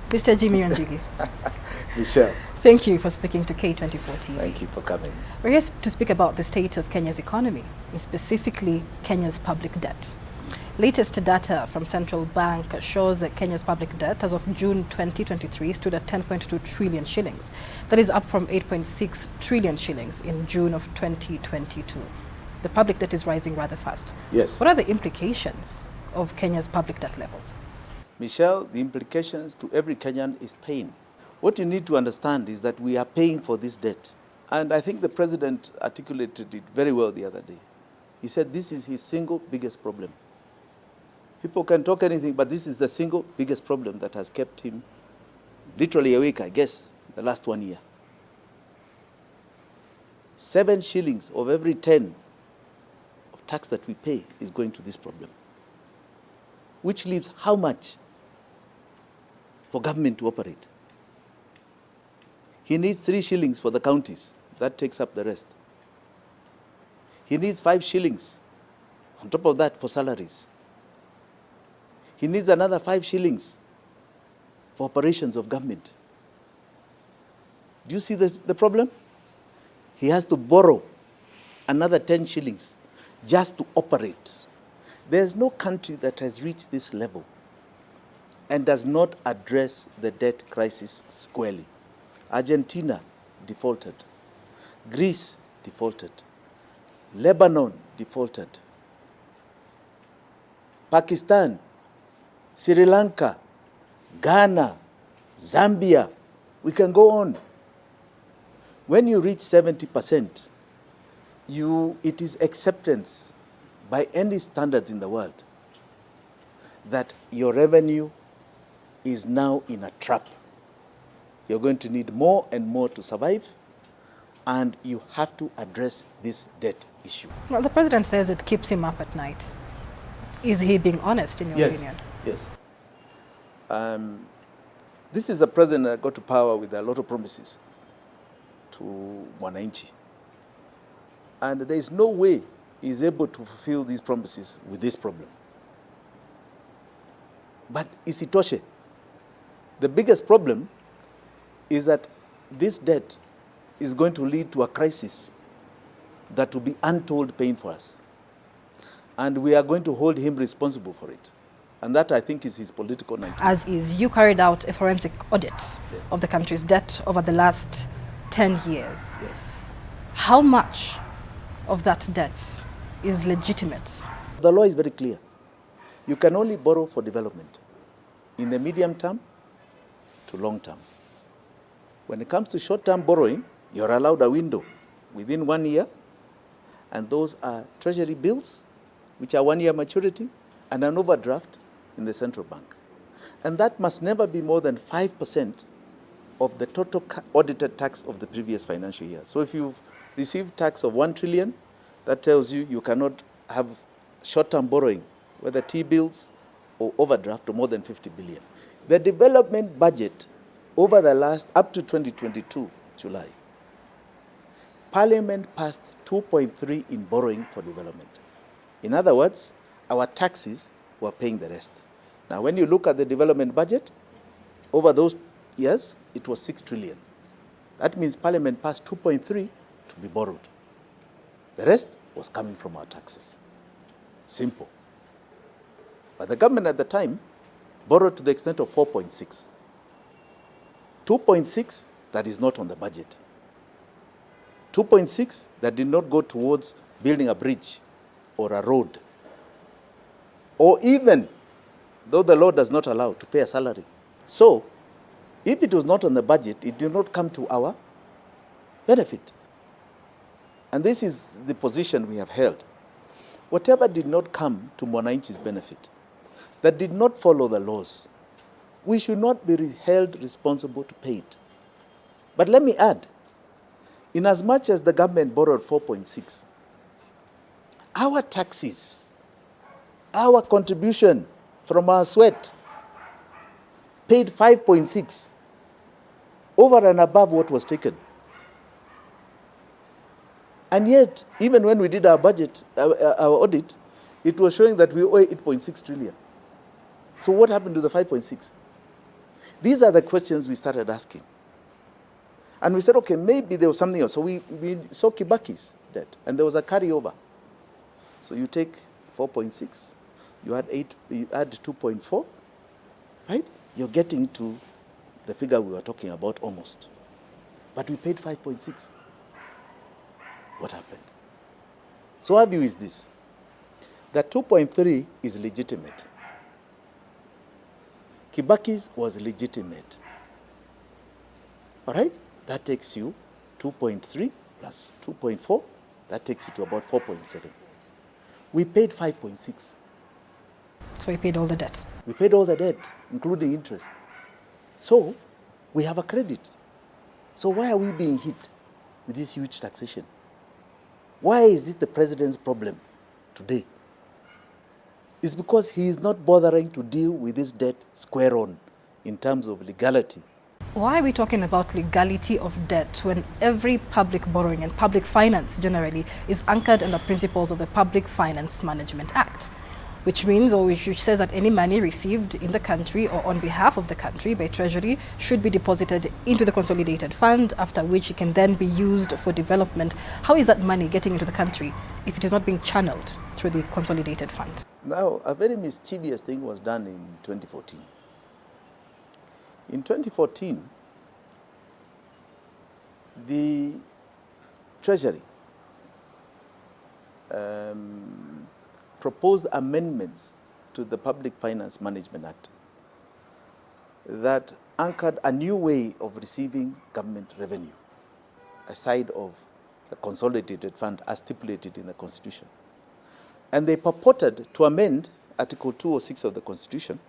Mr. Jimi Wanjigi. Michelle. Thank you for speaking to K24 TV. Thank you for coming. We're here to speak about the state of Kenya's economy, and specifically Kenya's public debt. Latest data from Central Bank shows that Kenya's public debt as of June 2023 stood at 10.2 trillion shillings. That is up from 8.6 trillion shillings in June of 2022. The public debt is rising rather fast. Yes. What are the implications of Kenya's public debt levels? Michelle, the implications to every Kenyan is pain. What you need to understand is that we are paying for this debt. And I think the president articulated it very well the other day. He said this is his single biggest problem. People can talk anything, but this is the single biggest problem that has kept him literally awake, I guess, the last 1 year. 7 shillings of every 10 of tax that we pay is going to this problem, which leaves how much for government to operate? He needs 3 shillings for the counties. That takes up the rest. He needs 5 shillings on top of that for salaries. He needs another 5 shillings for operations of government. Do you see the problem? He has to borrow another 10 shillings just to operate. There's no country that has reached this level and does not address the debt crisis squarely. Argentina defaulted. Greece defaulted. Lebanon defaulted. Pakistan, Sri Lanka, Ghana, Zambia, we can go on. When you reach 70%, it is acceptance by any standards in the world that your revenue is now in a trap. You're going to need more and more to survive, and you have to address this debt issue. Well, the president says it keeps him up at night. Is he being honest, in your opinion? Yes. This is a president that got to power with a lot of promises to Mwananchi. And there is no way he is able to fulfill these promises with this problem. But isitoshe, the biggest problem is that this debt is going to lead to a crisis that will be untold pain for us. And we are going to hold him responsible for it. And that, I think, is his political nature. As is, you carried out a forensic audit of the country's debt over the last 10 years. Yes. How much of that debt is legitimate? The law is very clear. You can only borrow for development in the medium term to long term. When it comes to short-term borrowing, you're allowed a window within 1 year, and those are treasury bills, which are 1 year maturity, and an overdraft in the central bank. And that must never be more than 5% of the total audited tax of the previous financial year. So if you've received tax of 1 trillion, that tells you you cannot have short-term borrowing, whether T-bills or overdraft, or more than 50 billion. The development budget over the last, up to 2022, July, Parliament passed 2.3 in borrowing for development. In other words, our taxes were paying the rest. Now, when you look at the development budget, over those years, it was 6 trillion. That means Parliament passed 2.3 to be borrowed. The rest was coming from our taxes. Simple. But the government at the time borrowed to the extent of 4.6. 2.6, that is not on the budget. 2.6, that did not go towards building a bridge or a road, or even, though the law does not allow, to pay a salary. So, if it was not on the budget, it did not come to our benefit. And this is the position we have held. Whatever did not come to Mwananchi's benefit, that did not follow the laws, we should not be held responsible to pay it. But let me add, in as much as the government borrowed 4.6, our taxes, our contribution from our sweat, paid 5.6 over and above what was taken. And yet, even when we did our budget, our audit, it was showing that we owe 8.6 trillion. So what happened to the 5.6? These are the questions we started asking. And we said, okay, maybe there was something else. So we saw Kibaki's debt, and there was a carryover. So you take 4.6, you add 2.4, right? You're getting to the figure we were talking about almost. But we paid 5.6. What happened? So our view is this, that 2.3 is legitimate. Kibaki's was legitimate. All right? That takes you 2.3 plus 2.4. That takes you to about 4.7. We paid 5.6. So we paid all the debt. We paid all the debt, including interest. So we have a credit. So why are we being hit with this huge taxation? Why is it the president's problem today? It's because he is not bothering to deal with this debt square on in terms of legality. Why are we talking about legality of debt when every public borrowing and public finance generally is anchored under principles of the Public Finance Management Act? Which means, or which says that any money received in the country or on behalf of the country by Treasury should be deposited into the consolidated fund, after which it can then be used for development. How is that money getting into the country if it is not being channeled through the consolidated fund? Now, a very mischievous thing was done in 2014. In 2014, the Treasury proposed amendments to the Public Finance Management Act that anchored a new way of receiving government revenue, aside of the consolidated fund as stipulated in the Constitution. And they purported to amend Article 206 of the Constitution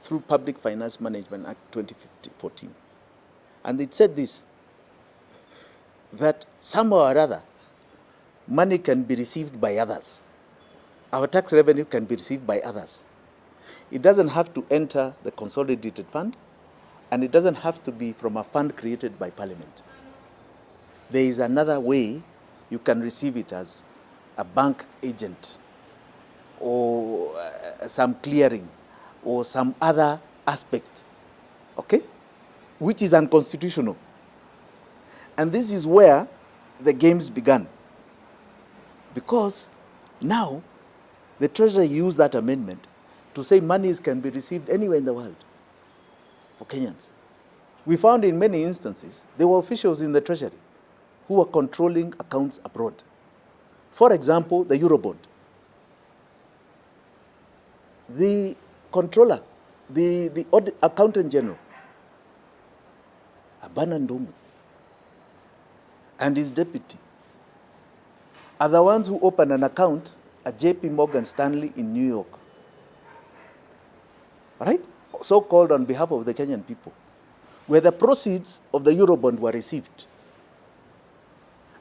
through Public Finance Management Act 2014. And it said this, that somehow or other, money can be received by others. Our tax revenue can be received by others. It doesn't have to enter the consolidated fund, and it doesn't have to be from a fund created by Parliament. There is another way you can receive it, as a bank agent or some clearing or some other aspect, okay, which is unconstitutional. And this is where the games began, because now the Treasury used that amendment to say monies can be received anywhere in the world for Kenyans. We found in many instances there were officials in the Treasury who were controlling accounts abroad. For example, the Eurobond. The controller, the audit, accountant general, Abana Ndomu, and his deputy are the ones who opened an account at JP Stanley in New York. Right? So called on behalf of the Kenyan people, where the proceeds of the Eurobond were received.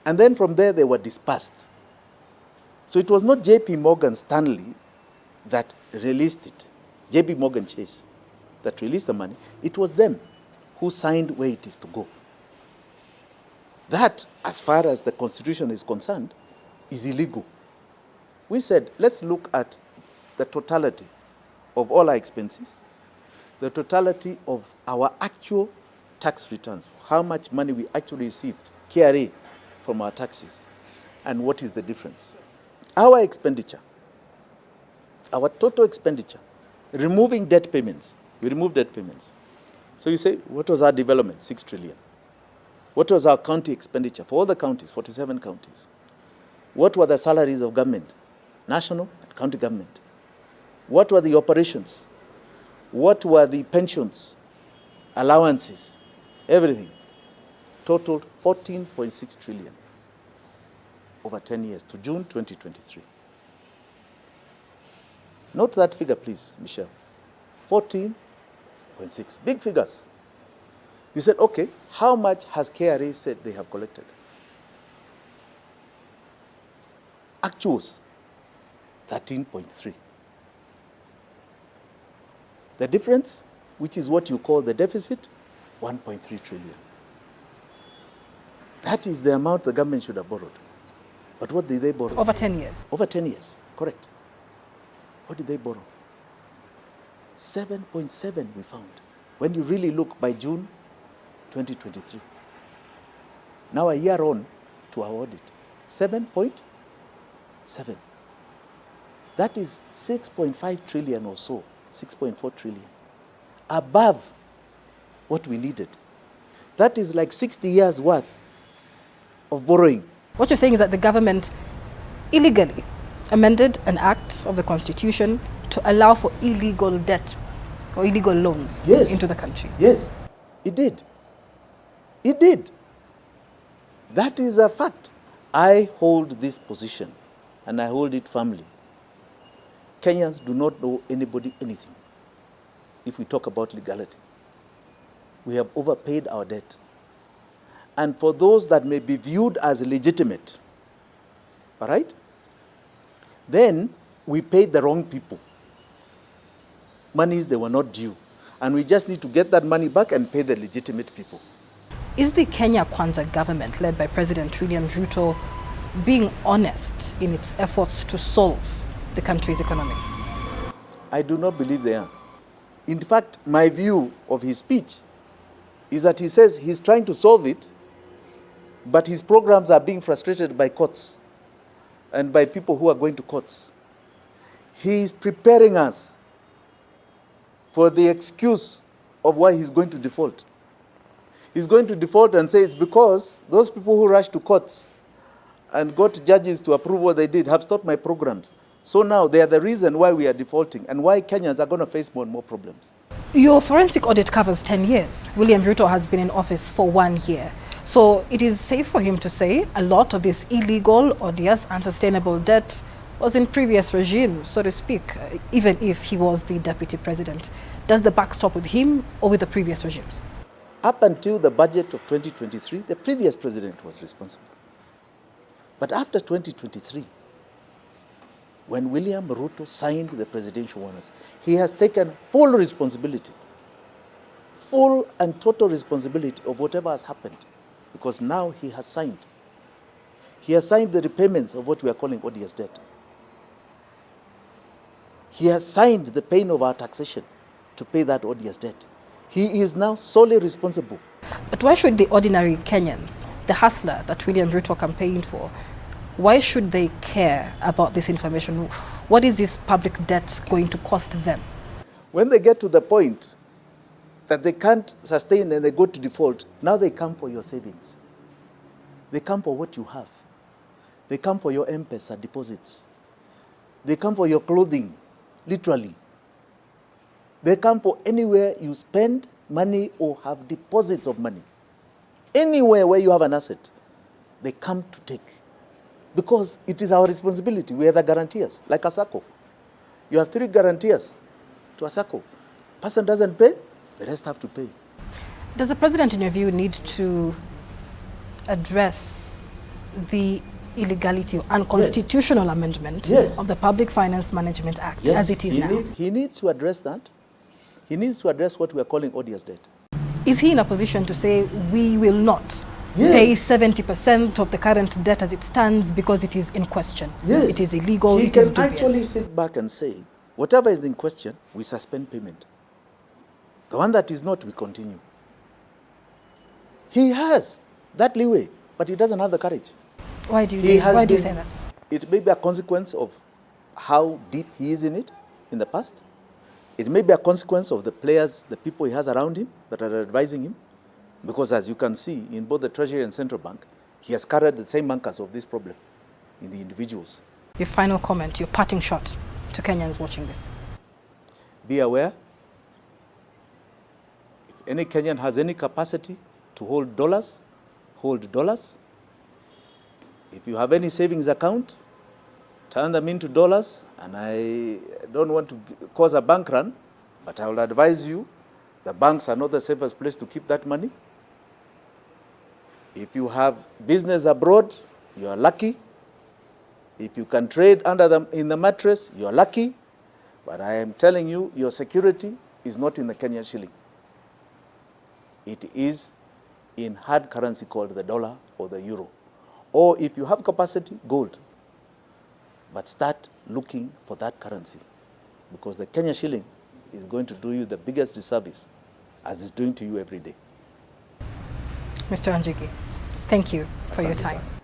And then from there they were dispersed. So it was not JP Stanley that released it, JP Chase that released the money. It was them who signed where it is to go. That, as far as the Constitution is concerned, is illegal. We said, let's look at the totality of all our expenses, the totality of our actual tax returns, how much money we actually received, KRA, from our taxes, and what is the difference. Our expenditure, our total expenditure, removing debt payments, we remove debt payments. So you say, what was our development? 6 trillion. What was our county expenditure for all the counties, 47 counties? What were the salaries of government, national and county government? What were the operations? What were the pensions, allowances, everything? Totaled 14.6 trillion over 10 years to June 2023. Note that figure, please, Michelle. 14.6, big figures. You said, okay, how much has KRA said they have collected? Actuals, 13.3. The difference, which is what you call the deficit, 1.3 trillion. That is the amount the government should have borrowed. But what did they borrow? Over 10 years. Over 10 years, correct. What did they borrow? 7.7 we found. when you really look by June 2023. Now a year on to our audit, 7.7. That is 6.5 trillion or so, 6.4 trillion, above what we needed. That is like 60 years worth of borrowing. What you're saying is that the government illegally amended an act of the Constitution to allow for illegal debt or illegal loans into the country. Yes, it did. It did. That is a fact. I hold this position, and I hold it firmly. Kenyans do not owe anybody anything if we talk about legality. We have overpaid our debt. And for those that may be viewed as legitimate, all right, then we paid the wrong people. Monies they were not due. And we just need to get that money back and pay the legitimate people. Is the Kenya Kwanza government, led by President William Ruto, being honest in its efforts to solve the country's economy? I do not believe they are. In fact, my view of his speech is that he says he's trying to solve it, but his programs are being frustrated by courts and by people who are going to courts. He is preparing us for the excuse of why he's going to default. He's going to default and say it's because those people who rushed to courts and got judges to approve what they did have stopped my programs. So now they are the reason why we are defaulting and why Kenyans are going to face more and more problems. Your forensic audit covers 10 years. William Ruto has been in office for 1 year. So it is safe for him to say a lot of this illegal, odious, unsustainable debt was in previous regimes, so to speak, even if he was the deputy president. Does the buck stop with him or with the previous regimes? Up until the budget of 2023, the previous president was responsible. But after 2023, when William Ruto signed the presidential orders, he has taken full responsibility, full and total responsibility of whatever has happened, because now he has signed. He has signed the repayments of what we are calling odious debt. He has signed the paying of our taxation to pay that odious debt. He is now solely responsible. But why should the ordinary Kenyans, the hustler that William Ruto campaigned for, why should they care about this information? What is this public debt going to cost them? When they get to the point that they can't sustain and they go to default, now they come for your savings. They come for what you have. They come for your M-Pesa deposits. They come for your clothing, literally. They come for anywhere you spend money or have deposits of money. Anywhere where you have an asset, they come to take. Because it is our responsibility. We are the guarantors, like a SACCO. You have 3 guarantors to a SACCO. Person doesn't pay, the rest have to pay. Does the president, in your view, need to address the illegality or unconstitutional amendment of the Public Finance Management Act as it is now? He needs to address that. He needs to address what we are calling odious debt. Is he in a position to say we will not pay 70% of the current debt as it stands because it is in question? Yes. It is illegal, He it is can dubious. actually sit back and say, whatever is in question, we suspend payment. The one that is not, we continue. He has that leeway, but he doesn't have the courage. Why do you say that? It may be a consequence of how deep he is in it in the past. It may be a consequence of the players, the people he has around him that are advising him. Because as you can see, in both the Treasury and Central Bank, he has carried the same anchors of this problem in the individuals. Your final comment, your parting shot to Kenyans watching this. Be aware, if any Kenyan has any capacity to hold dollars, hold dollars. If you have any savings account, turn them into dollars. And I don't want to cause a bank run, but I will advise you, the banks are not the safest place to keep that money. If you have business abroad, you are lucky. If you can trade under them in the mattress, you are lucky. But I am telling you, your security is not in the Kenyan shilling. It is in hard currency called the dollar or the euro. Or if you have capacity, gold. But start looking for that currency, because the Kenya shilling is going to do you the biggest disservice as it's doing to you every day. Mr. Wanjigi, thank you for your Asante time. sana.